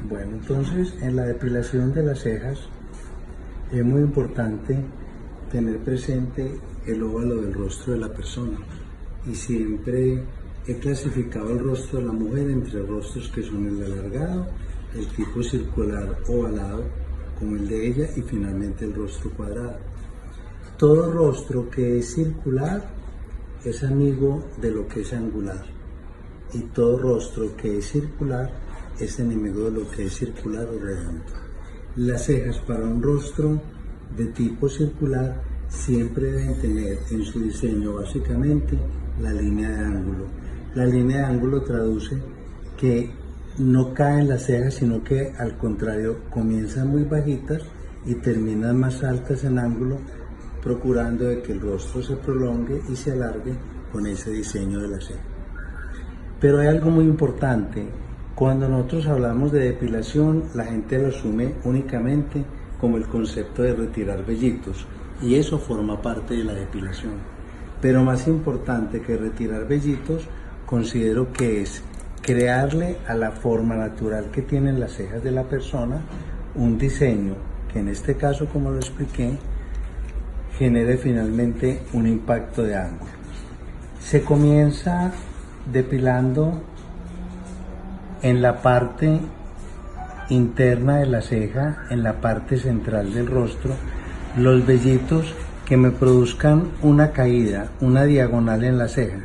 Bueno, entonces en la depilación de las cejas es muy importante tener presente el óvalo del rostro de la persona, y siempre he clasificado el rostro de la mujer entre rostros que son el alargado, el tipo circular ovalado como el de ella, y finalmente el rostro cuadrado. Todo rostro que es circular es amigo de lo que es angular, y todo rostro que es circular es enemigo de lo que es circular o redondo. Las cejas para un rostro de tipo circular siempre deben tener en su diseño básicamente la línea de ángulo. La línea de ángulo traduce que no caen las cejas, sino que al contrario comienzan muy bajitas y terminan más altas en ángulo, procurando de que el rostro se prolongue y se alargue con ese diseño de la ceja. Pero hay algo muy importante. Cuando nosotros hablamos de depilación, la gente lo asume únicamente como el concepto de retirar vellitos, y eso forma parte de la depilación. Pero más importante que retirar vellitos, considero que es crearle a la forma natural que tienen las cejas de la persona un diseño que, en este caso, como lo expliqué, genere finalmente un impacto de ángulo. Se comienza depilando en la parte interna de la ceja, en la parte central del rostro, los vellitos que me produzcan una caída, una diagonal en la ceja,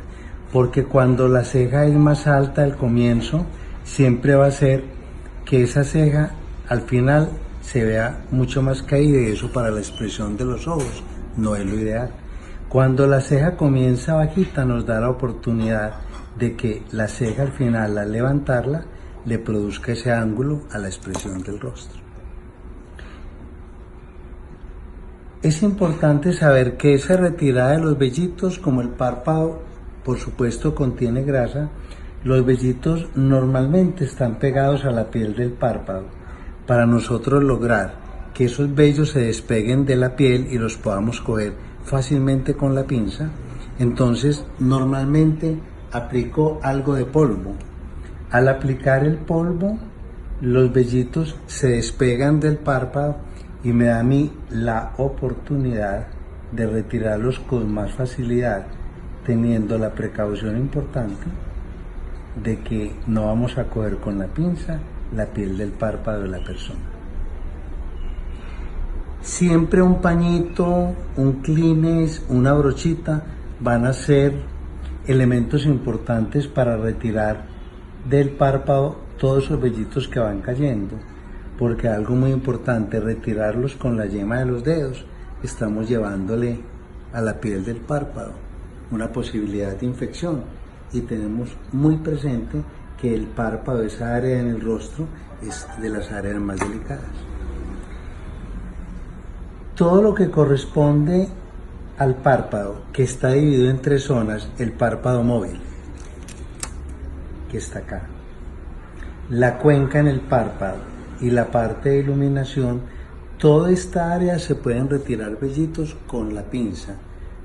porque cuando la ceja es más alta al comienzo, siempre va a ser que esa ceja al final se vea mucho más caída, y eso para la expresión de los ojos no es lo ideal. Cuando la ceja comienza bajita, nos da la oportunidad de que la ceja al final, al levantarla, le produzca ese ángulo a la expresión del rostro. Es importante saber que esa retirada de los vellitos, como el párpado por supuesto contiene grasa, los vellitos normalmente están pegados a la piel del párpado. Para nosotros lograr que esos vellos se despeguen de la piel y los podamos coger fácilmente con la pinza, entonces normalmente aplico algo de polvo. Al aplicar el polvo, los vellitos se despegan del párpado y me da a mí la oportunidad de retirarlos con más facilidad, teniendo la precaución importante de que no vamos a coger con la pinza la piel del párpado de la persona. Siempre un pañito, un Kleenex, una brochita van a ser elementos importantes para retirar del párpado todos esos vellitos que van cayendo, porque algo muy importante, retirarlos con la yema de los dedos, estamos llevándole a la piel del párpado una posibilidad de infección, y tenemos muy presente que el párpado, esa área en el rostro, es de las áreas más delicadas. Todo lo que corresponde al párpado, que está dividido en tres zonas: el párpado móvil, que está acá, la cuenca en el párpado y la parte de iluminación, toda esta área se pueden retirar vellitos con la pinza,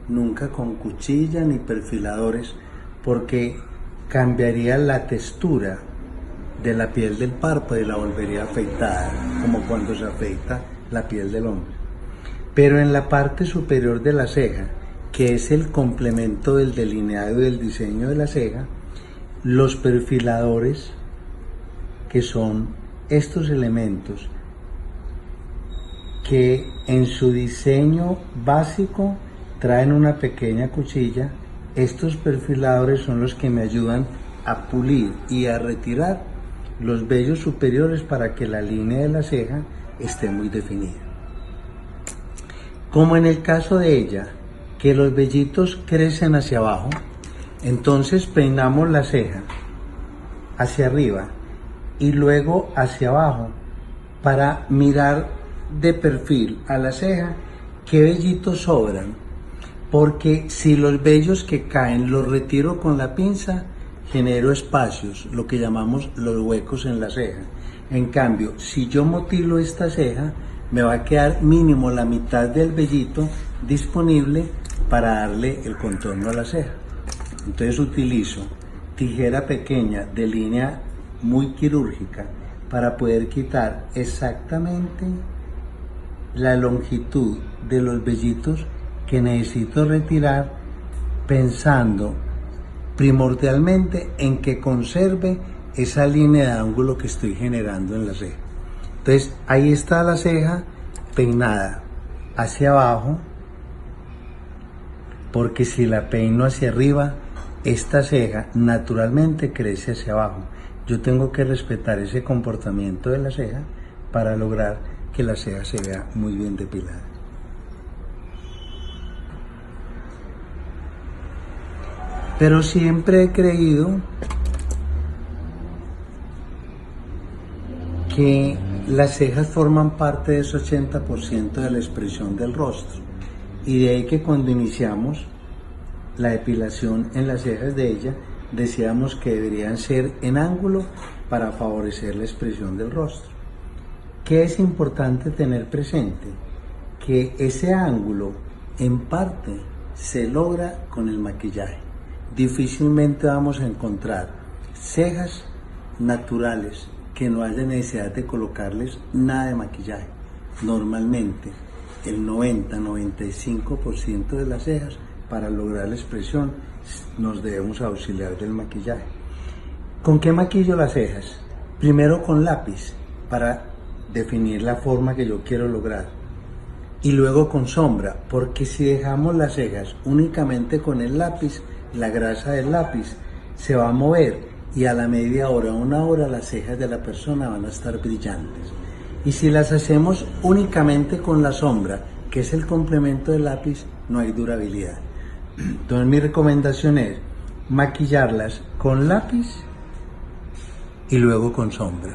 nunca con cuchilla ni perfiladores, porque cambiaría la textura de la piel del párpado y la volvería afeitada, como cuando se afeita la piel del hombre. Pero en la parte superior de la ceja, que es el complemento del delineado y del diseño de la ceja, los perfiladores, que son estos elementos que en su diseño básico traen una pequeña cuchilla, estos perfiladores son los que me ayudan a pulir y a retirar los vellos superiores para que la línea de la ceja esté muy definida. Como en el caso de ella, que los vellitos crecen hacia abajo, entonces peinamos la ceja hacia arriba y luego hacia abajo para mirar de perfil a la ceja qué vellitos sobran, porque si los vellos que caen los retiro con la pinza, genero espacios, lo que llamamos los huecos en la ceja. En cambio, si yo motilo esta ceja, me va a quedar mínimo la mitad del vellito disponible para darle el contorno a la ceja. Entonces utilizo tijera pequeña de línea muy quirúrgica para poder quitar exactamente la longitud de los vellitos que necesito retirar, pensando primordialmente en que conserve esa línea de ángulo que estoy generando en la ceja. Entonces ahí está la ceja peinada hacia abajo, porque si la peino hacia arriba, esta ceja naturalmente crece hacia abajo. Yo tengo que respetar ese comportamiento de la ceja para lograr que la ceja se vea muy bien depilada. Pero siempre he creído que las cejas forman parte de ese 80% de la expresión del rostro, y de ahí que cuando iniciamos la depilación en las cejas de ella, decíamos que deberían ser en ángulo para favorecer la expresión del rostro. ¿Qué es importante tener presente? Que ese ángulo en parte se logra con el maquillaje. Difícilmente vamos a encontrar cejas naturales que no haya necesidad de colocarles nada de maquillaje. Normalmente el 90-95% de las cejas, para lograr la expresión, nos debemos auxiliar del maquillaje. ¿Con qué maquillo las cejas? Primero con lápiz, para definir la forma que yo quiero lograr, y luego con sombra, porque si dejamos las cejas únicamente con el lápiz, la grasa del lápiz se va a mover y a la media hora, 1 hora, las cejas de la persona van a estar brillantes. Y si las hacemos únicamente con la sombra, que es el complemento del lápiz, no hay durabilidad. Entonces mi recomendación es maquillarlas con lápiz y luego con sombra.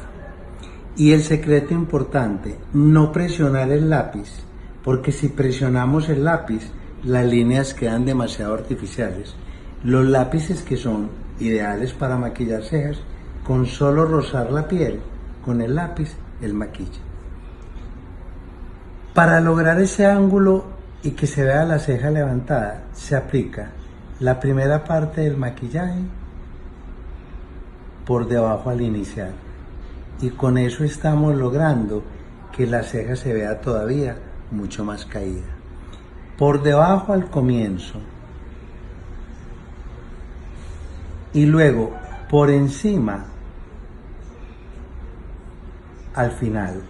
Y el secreto importante, no presionar el lápiz, porque si presionamos el lápiz, las líneas quedan demasiado artificiales. Los lápices que son ideales para maquillar cejas, con solo rozar la piel con el lápiz, el maquilla. Para lograr ese ángulo y que se vea la ceja levantada, se aplica la primera parte del maquillaje por debajo al iniciar, y con eso estamos logrando que la ceja se vea todavía mucho más caída. Por debajo al comienzo y luego por encima al final.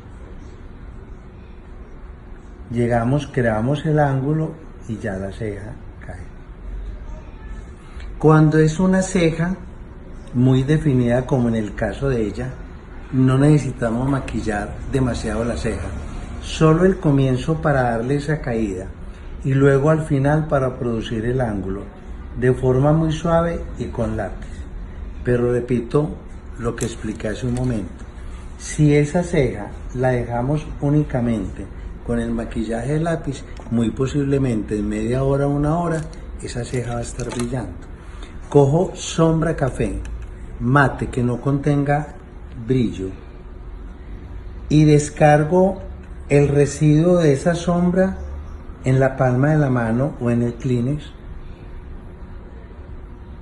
Llegamos, creamos el ángulo y ya la ceja cae. Cuando es una ceja muy definida, como en el caso de ella, no necesitamos maquillar demasiado la ceja, solo el comienzo para darle esa caída y luego al final para producir el ángulo de forma muy suave y con lápiz. Pero repito lo que expliqué hace un momento: si esa ceja la dejamos únicamente con el maquillaje de lápiz, muy posiblemente en media hora, 1 hora, esa ceja va a estar brillando. Cojo sombra café mate que no contenga brillo y descargo el residuo de esa sombra en la palma de la mano o en el Kleenex,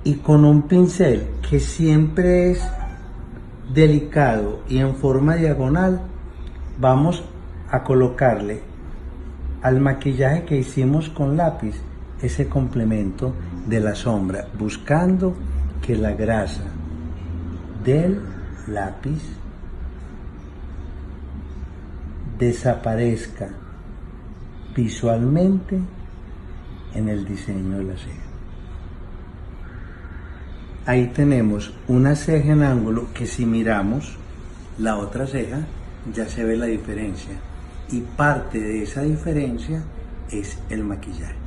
y con un pincel que siempre es delicado y en forma diagonal, vamos a colocarle al maquillaje que hicimos con lápiz ese complemento de la sombra, buscando que la grasa del lápiz desaparezca visualmente en el diseño de la ceja. Ahí tenemos una ceja en ángulo que, si miramos la otra ceja, ya se ve la diferencia, y parte de esa diferencia es el maquillaje.